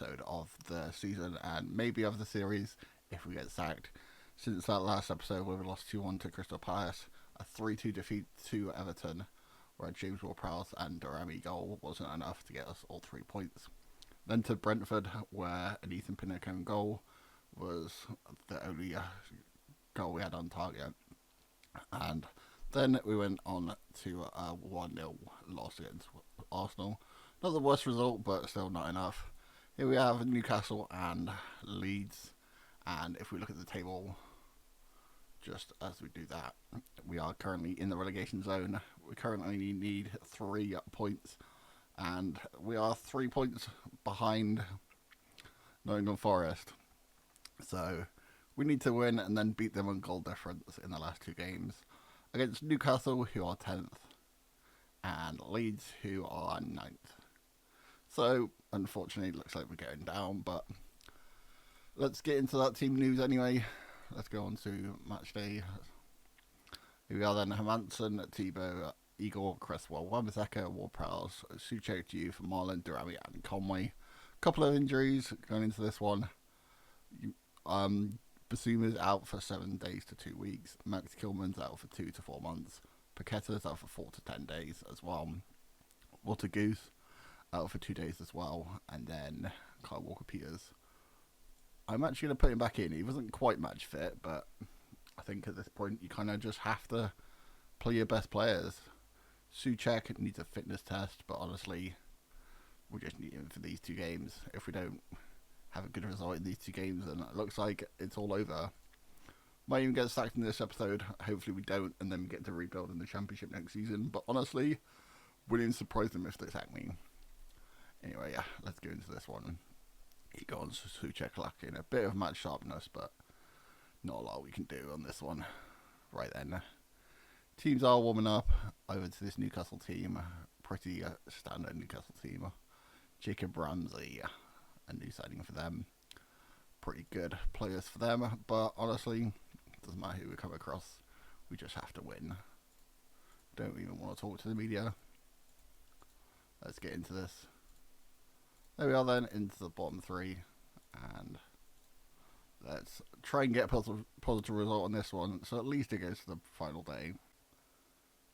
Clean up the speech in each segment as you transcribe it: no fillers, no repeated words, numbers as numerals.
episode of the season and maybe of the series if we get sacked. Since that last episode where we lost 2-1 to Crystal Palace, a 3-2 defeat to Everton, where James Ward-Prowse and Durrami goal wasn't enough to get us all 3 points. Then to Brentford, where an Ethan Pinnock goal was the only goal we had on target. And then we went on to a 1-0 loss against Arsenal. Not the worst result, but still not enough. Here we have Newcastle and Leeds. And if we look at the table, just as we do that, we are currently in the relegation zone. We currently need 3 points. And we are 3 points behind Nottingham Forest. So we need to win and then beat them on goal difference in the last 2 games. Against Newcastle, who are 10th. And Leeds, who are 9th. So, unfortunately, it looks like we're going down. But let's get into that team news anyway. Let's go on to match day. Here we are then. Hermansen, Thibaut, Igor, Cresswell, Wan-Bissaka, Ward-Prowse, Souček, Diouf, Marlon, Durrami and Conway. Couple of injuries going into this one. Basuma's out for 7 days to 2 weeks. Max Kilman's out for 2 to 4 months. Paqueta's out for 4 to 10 days as well. Walter Goose out for 2 days as well. And then Kyle Walker-Peters. I'm actually going to put him back in. He wasn't quite match fit, but I think at this point you kind of just have to play your best players. Souček needs a fitness test, but honestly, we just need him for these 2 games. If we don't have a good result in these 2 games, then it looks like it's all over. Might even get sacked in this episode. Hopefully we don't, and then we get to rebuild in the Championship next season. But honestly, wouldn't surprise them if they sack me. Anyway, yeah, let's go into this one. He got on Souček lacking a bit of match sharpness, but not a lot we can do on this one. Right then. Teams are warming up over to this Newcastle team. Pretty standard Newcastle team. Jacob Ramsey, a new signing for them. Pretty good players for them, but honestly, doesn't matter who we come across. We just have to win. Don't even want to talk to the media. Let's get into this. There we are then, into the bottom 3. And let's try and get a positive result on this one, so at least it goes to the final day.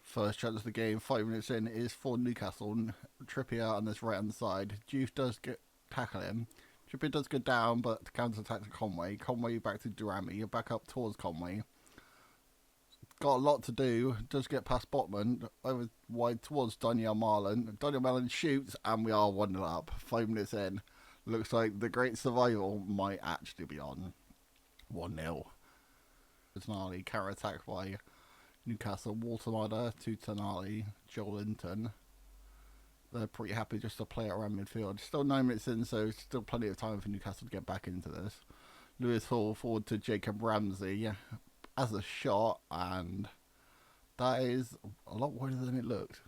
First chance of the game, 5 minutes in, is for Newcastle. Trippier on this right hand side. Diouf does tackle him. Trippier does go down, but counter-attack to Conway. Conway back to Durrami. Back up towards Conway. Got a lot to do. Does get past Botman. Over wide towards Daniel Marlon. Daniel Marlon shoots, and we are 1-0 up. 5 minutes in. Looks like the great survival might actually be on. 1-0. It's gnarly. Counter-attack by Newcastle. Watermada to Tonali. Joelinton. They're pretty happy just to play it around midfield. Still 9 minutes in, so still plenty of time for Newcastle to get back into this. Lewis Hall forward to Jacob Ramsey as a shot, and that is a lot wider than it looked.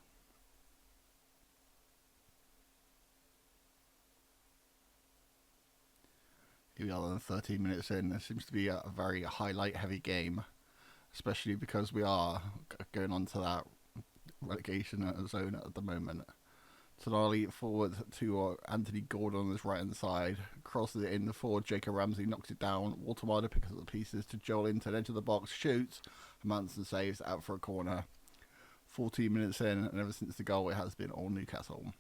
Here we are then, 13 minutes in. There seems to be a very highlight-heavy game, especially because we are going on to that relegation zone at the moment. Tonali forward to Anthony Gordon on his right hand side. Crosses it in for Jacob Ramsey, knocks it down. Watermada picks up the pieces to Joelinton, edge of the box, shoots. Manson saves out for a corner. 14 minutes in, and ever since the goal, it has been all Newcastle.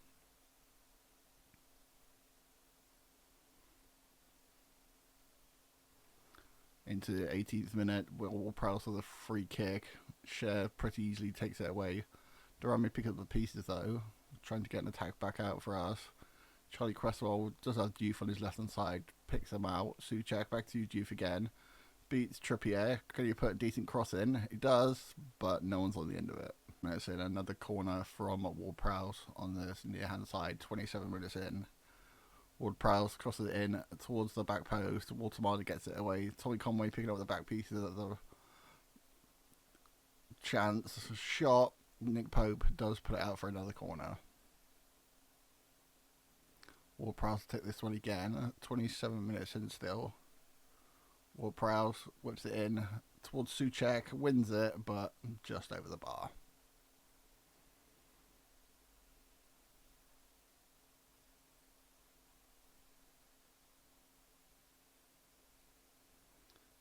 Into the 18th minute, Ward-Prowse with a free kick. Cher pretty easily takes it away. Durrami picks up the pieces though, trying to get an attack back out for us. Charlie Cresswell does have Diouf on his left hand side, picks him out. Souček back to Diouf again, beats Trippier. Can you put a decent cross in? He does, but no one's on the end of it. Minutes in, another corner from Ward-Prowse on this near hand side. 27 minutes in, Ward-Prowse crosses it in towards the back post. Watermada gets it away. Tommy Conway picking up the back pieces at the chance shot. Nick Pope does put it out for another corner. Ward-Prowse take this one again. 27 minutes in still. Ward-Prowse whips it in towards Souček, wins it, but just over the bar.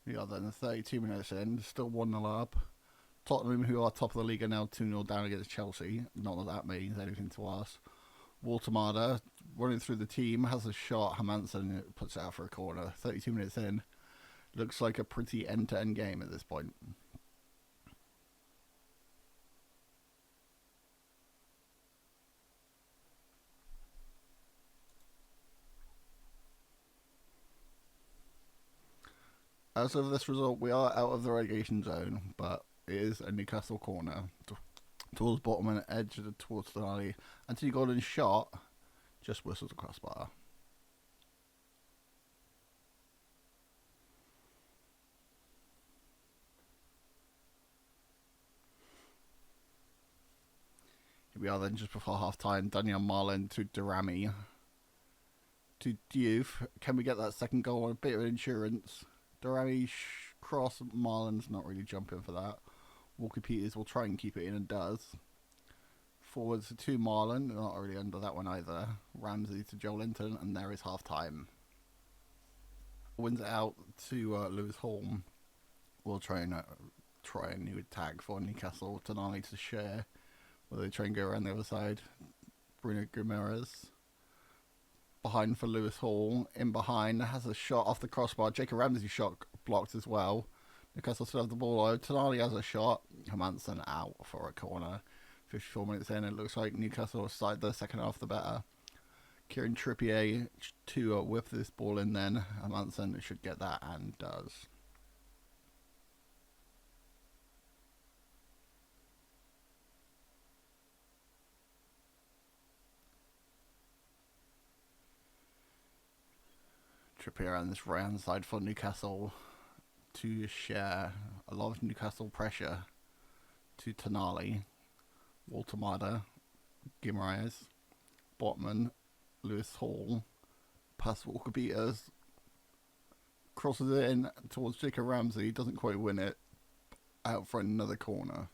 We are then 32 minutes in, still 1-0 up. Tottenham, who are top of the league, are now 2-0 down against Chelsea. Not that that means anything to us. Watermada running through the team, has a shot. Hermansen puts it out for a corner. 32 minutes in. Looks like a pretty end-to-end game at this point. As of this result, we are out of the relegation zone, but it is a Newcastle corner towards bottom and edge towards the alley. Anthony Gordon's shot just whistles across bar. Here we are then just before half time. Daniel Marlin to Durrami to Diouf. Can we get that second goal? A bit of insurance. Durrami cross. Marlin's not really jumping for that. Walker Peters will try and keep it in and does. Forwards to Marlin. Not really under that one either. Ramsey to Joe Linton, and there is half time. Wins it out to Lewis Hall. We'll try a new tag for Newcastle. Tonali to share. Will they try and go around the other side? Bruno Guimaraes. Behind for Lewis Hall. In behind, has a shot off the crossbar. Jacob Ramsey shot blocked as well. Newcastle still have the ball. Tonali has a shot. Hermansen out for a corner. 54 minutes in, it looks like Newcastle will start the second half the better. Kieran Trippier to whip this ball in then. Hermansen should get that and does. Trippier on this right hand side for Newcastle to share a lot of Newcastle pressure to Tonali, Waltermada, Guimaraes, Botman, Lewis Hall, past Walker Peters, crosses it in towards Jacob Ramsey, doesn't quite win it, out for another corner.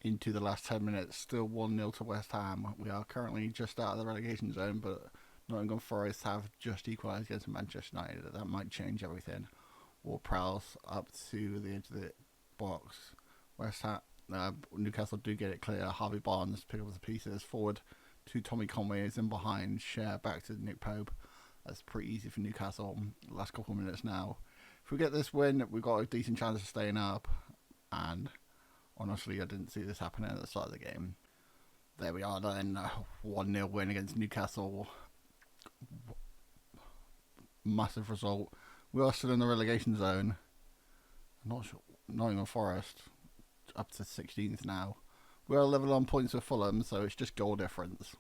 Into the last 10 minutes, still 1-0 to West Ham. We are currently just out of the relegation zone, but Nottingham Forest have just equalised against Manchester United. That might change everything. Ward-Prowse up to the edge of the box. West Ham, Newcastle do get it clear. Harvey Barnes pick up the pieces. Forward to Tommy Conway is in behind. Share back to Nick Pope. That's pretty easy for Newcastle. Last couple of minutes now. If we get this win, we've got a decent chance of staying up. And honestly, I didn't see this happening at the start of the game. There we are then. 1-0 win against Newcastle. Massive result. We are still in the relegation zone. I'm not sure. Nottingham Forest up to 16th now. We are level on points with Fulham, so it's just goal difference.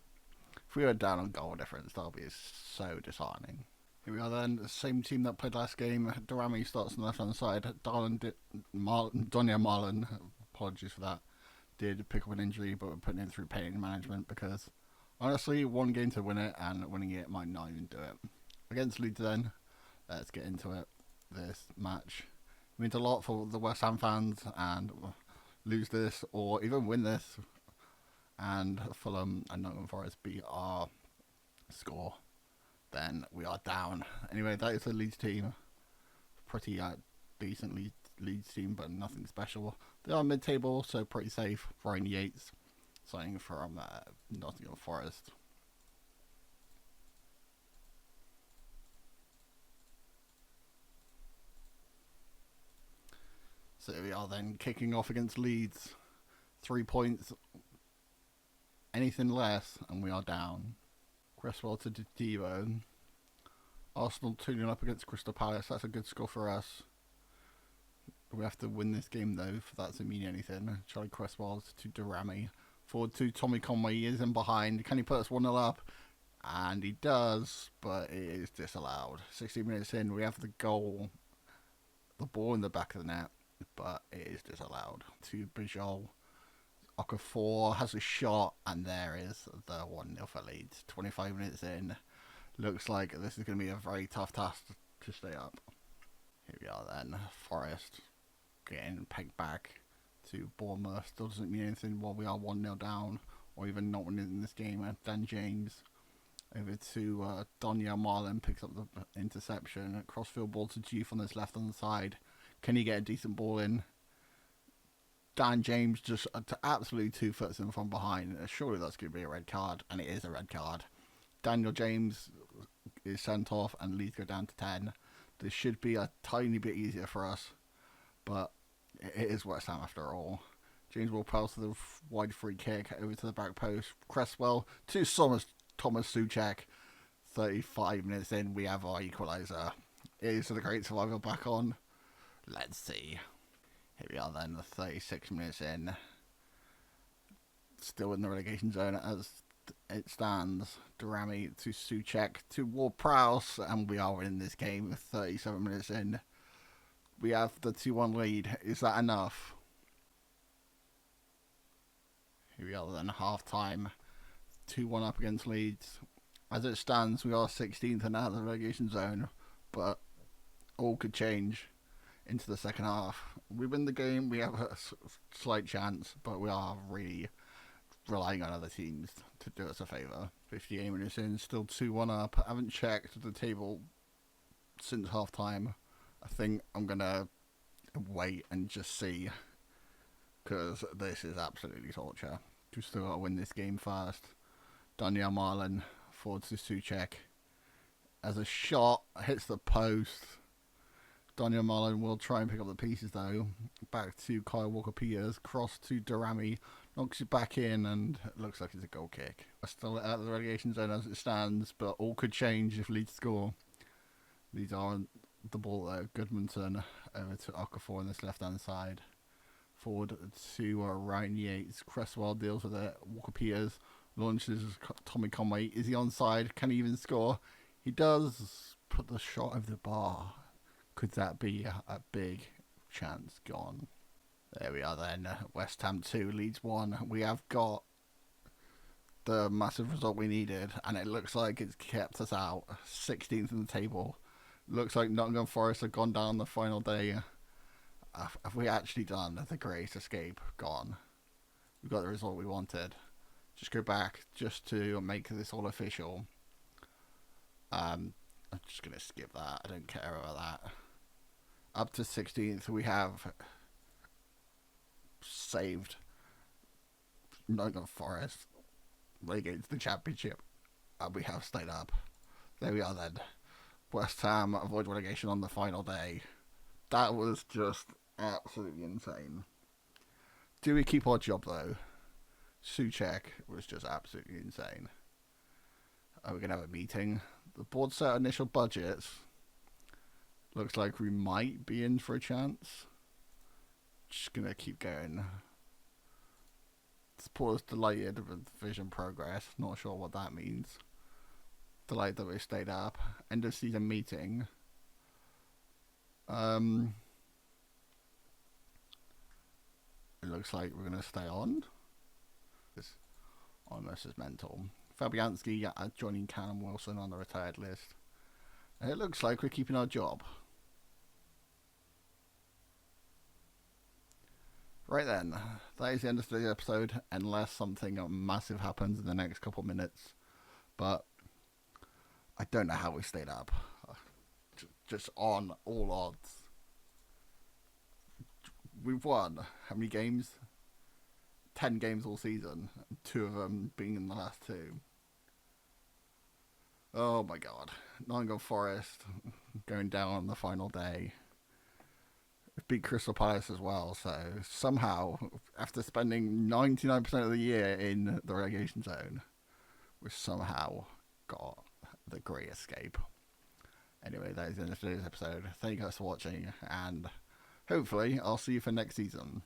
If we were down on goal difference, that'll be so disheartening. Here we are then, the same team that played last game. Durrami starts on the left hand side. Daniel Marlin, apologies for that, did pick up an injury, but we're putting him through pain management because honestly, one game to win it, and winning it might not even do it. Against Leeds then, let's get into it. This match means a lot for the West Ham fans, and lose this, or even win this, and Fulham and Nottingham Forest beat our score, then we are down. Anyway, that is the Leeds team. Pretty decent Leeds team, but nothing special. They are mid-table, so pretty safe. Ryan Yates signing from Nottingham Forest. So we are then kicking off against Leeds. 3 points. Anything less, and we are down. Cresswell to Devo. Arsenal 2-0 up against Crystal Palace. That's a good score for us. We have to win this game though, for that to mean anything. Charlie Cresswell to Durrami. Forward to Tommy Conway. He is in behind. Can he put us 1-0 up? And he does, but it is disallowed. 16 minutes in, we have the goal. The ball in the back of the net, but it is disallowed. To Bijol. Okafor has a shot, and there is the 1-0 for Leeds. 25 minutes in. Looks like this is going to be a very tough task to stay up. Here we are then. Forest getting pegged back to Bournemouth. Still doesn't mean anything while we are 1-0 down, or even not winning in this game. Dan James, Over to Daniel Marlin, picks up the interception. Crossfield ball to Juve on his left-hand side. Can he get a decent ball in? Dan James just absolutely 2 foot in from behind. Surely that's going to be a red card, and it is a red card. Daniel James is sent off, and Leeds go down to 10. This should be a tiny bit easier for us, but it is West Ham after all. James will pass to the wide free kick over to the back post. Cresswell to Thomas Souček. 35 minutes in, we have our equaliser. Is the great survivor back on? Let's see. Here we are then, 36 minutes in. Still in the relegation zone as it stands. Durami to Souček to Ward-Prowse, and we are in this game 37 minutes in. We have the 2-1 lead. Is that enough? Here we are then, half-time. 2-1 up against Leeds. As it stands, we are 16th and out of the relegation zone, but all could change into the second half. We win the game, we have a slight chance, but we are really relying on other teams to do us a favour. 58 minutes in, still 2-1 up. I haven't checked the table since half-time. I think I'm going to wait and just see, because this is absolutely torture. We've still got to win this game first. Daniel Marlin forward to Souček. As a shot hits the post. Daniel Marlin will try and pick up the pieces though. Back to Kyle Walker-Peters. Cross to Durami. Knocks it back in, and it looks like it's a goal kick. We're still out of the relegation zone as it stands, but all could change if Leeds score. Leeds are on the ball though. Goodmanson over to Okafor on this left-hand side. Forward to Ryan Yates. Cresswell deals with it. Walker-Peters launches Tommy Conway. Is he onside? Can he even score? He does put the shot over the bar. Could that be a big chance gone? There we are then. West Ham 2, Leeds 1. We have got the massive result we needed, and it looks like it's kept us out. 16th in the table. Looks like Nottingham Forest have gone down the final day. Have we actually done the great escape? Gone. We've got the result we wanted. Just go back just to make this all official. I'm just going to skip that. I don't care about that. Up to 16th, we have saved Nottingham Forest against the Championship, and we have stayed up. There we are then. West Ham avoid relegation on the final day. That was just absolutely insane. Do we keep our job though? Souček was just absolutely insane. Are we going to have a meeting? The board set initial budgets. Looks like we might be in for a chance. Just going to keep going. Supporters delighted with division progress. Not sure what that means. Delighted that we stayed up. End of season meeting. It looks like we're going to stay on. This almost is mental. Fabianski joining Callum Wilson on the retired list. And it looks like we're keeping our job. Right then, that is the end of today's episode, unless something massive happens in the next couple of minutes. But I don't know how we stayed up. Just on all odds. We've won how many games? 10 games all season. 2 of them being in the last 2. Oh my god. Nottingham Forest going down on the final day. Beat Crystal Palace as well, so somehow, after spending 99% of the year in the relegation zone, we somehow got the great escape. Anyway, that is the end of today's episode. Thank you guys for watching, and hopefully I'll see you for next season.